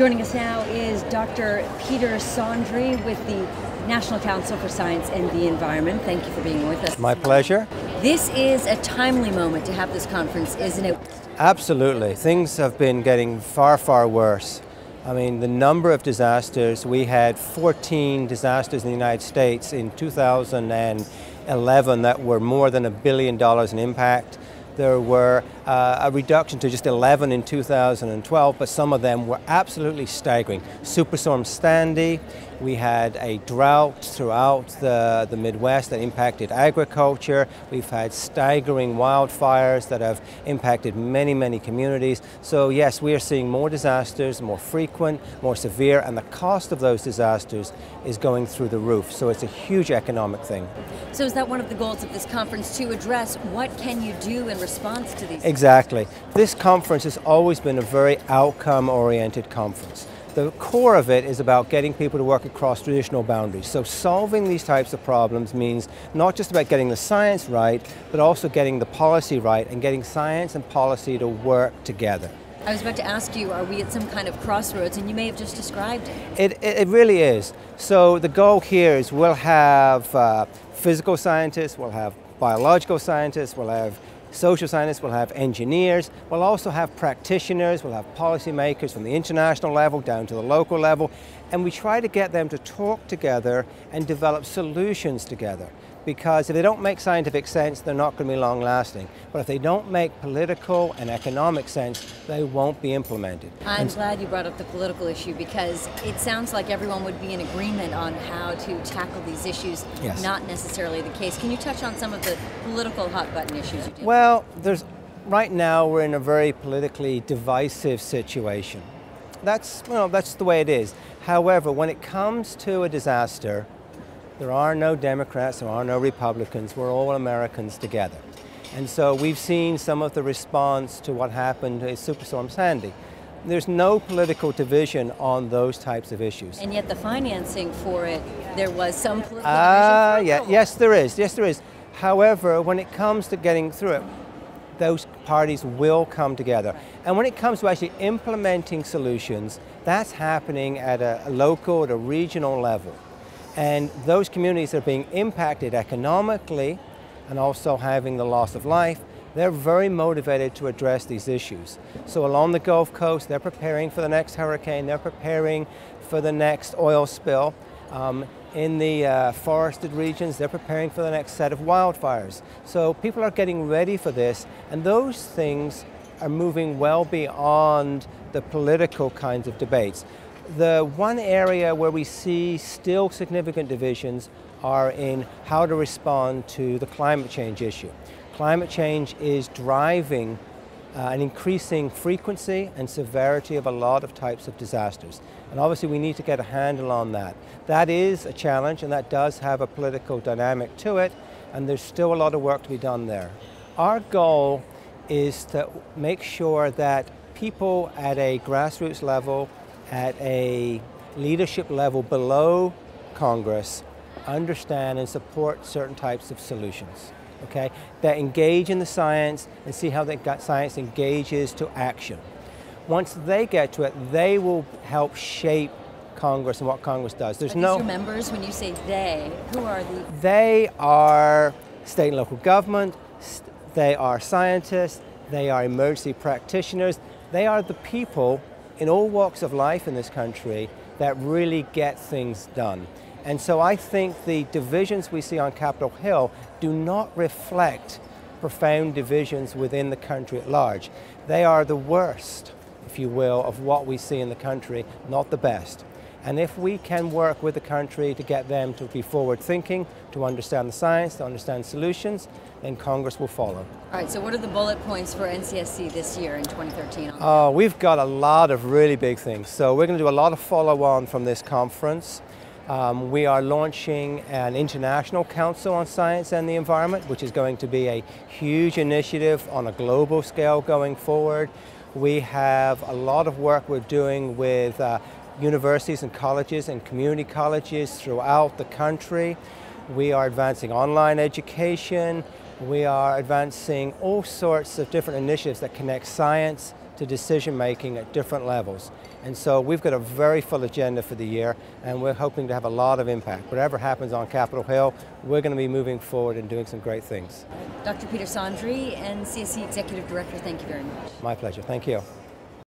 Joining us now is Dr. Peter Saundry with the National Council for Science and the Environment. Thank you for being with us. My pleasure. This is a timely moment to have this conference, isn't it? Absolutely. Things have been getting far, far worse. I mean, the number of disasters, we had 14 disasters in the United States in 2011 that were more than $1 billion in impact. There were a reduction to just 11 in 2012, but some of them were absolutely staggering. Superstorm Sandy, we had a drought throughout the Midwest that impacted agriculture. We've had staggering wildfires that have impacted many, many communities. So yes, we are seeing more disasters, more frequent, more severe, and the cost of those disasters is going through the roof. So it's a huge economic thing. So is that one of the goals of this conference, to address what can you do in response to these? Exactly. This conference has always been a very outcome-oriented conference. The core of it is about getting people to work across traditional boundaries. So solving these types of problems means not just about getting the science right, but also getting the policy right and getting science and policy to work together. I was about to ask you, are we at some kind of crossroads? And you may have just described it. It really is. So the goal here is we'll have physical scientists, we'll have biological scientists, we'll have social scientists, we'll have engineers, we'll also have practitioners, we'll have policymakers from the international level down to the local level, and we try to get them to talk together and develop solutions together. Because if they don't make scientific sense, they're not going to be long lasting. But if they don't make political and economic sense, they won't be implemented. I'm glad you brought up the political issue, because it sounds like everyone would be in agreement on how to tackle these issues. Yes. Not necessarily the case. Can you touch on some of the political hot button issues you did? Well, right now we're in a very politically divisive situation. That's the way it is. However, when it comes to a disaster, there are no Democrats, there are no Republicans, we're all Americans together. And so we've seen some of the response to what happened in Superstorm Sandy. There's no political division on those types of issues. And yet the financing for it, there was some political division. Yes, there is. Yes, there is. However, when it comes to getting through it, those parties will come together. And when it comes to actually implementing solutions, that's happening at a local, at a regional level. And those communities that are being impacted economically and also having the loss of life, they're very motivated to address these issues. So along the Gulf Coast, they're preparing for the next hurricane, they're preparing for the next oil spill. In the forested regions, they're preparing for the next set of wildfires. So people are getting ready for this, and those things are moving well beyond the political kinds of debates. The one area where we see still significant divisions are in how to respond to the climate change issue. Climate change is driving an increasing frequency and severity of a lot of types of disasters. And obviously we need to get a handle on that. That is a challenge, and that does have a political dynamic to it, and there's still a lot of work to be done there. Our goal is to make sure that people at a grassroots level, at a leadership level below Congress, understand and support certain types of solutions, okay? That engage in the science and see how that science engages to action. Once they get to it, they will help shape Congress and what Congress does. There's no your members. When you say they, who are the? They are state and local government, they are scientists, they are emergency practitioners, they are the people in all walks of life in this country that really get things done. And so I think the divisions we see on Capitol Hill do not reflect profound divisions within the country at large. They are the worst, if you will, of what we see in the country, not the best. And if we can work with the country to get them to be forward thinking, to understand the science, to understand solutions, then Congress will follow. All right, so what are the bullet points for NCSC this year in 2013? We've got a lot of really big things. So we're going to do a lot of follow-on from this conference. We are launching an International Council on Science and the Environment, which is going to be a huge initiative on a global scale going forward. We have a lot of work we're doing with universities and colleges and community colleges throughout the country. We are advancing online education. We are advancing all sorts of different initiatives that connect science to decision making at different levels. And so we've got a very full agenda for the year, and we're hoping to have a lot of impact. Whatever happens on Capitol Hill, we're going to be moving forward and doing some great things. Dr. Peter Saundry, NCSC Executive Director, thank you very much. My pleasure. Thank you.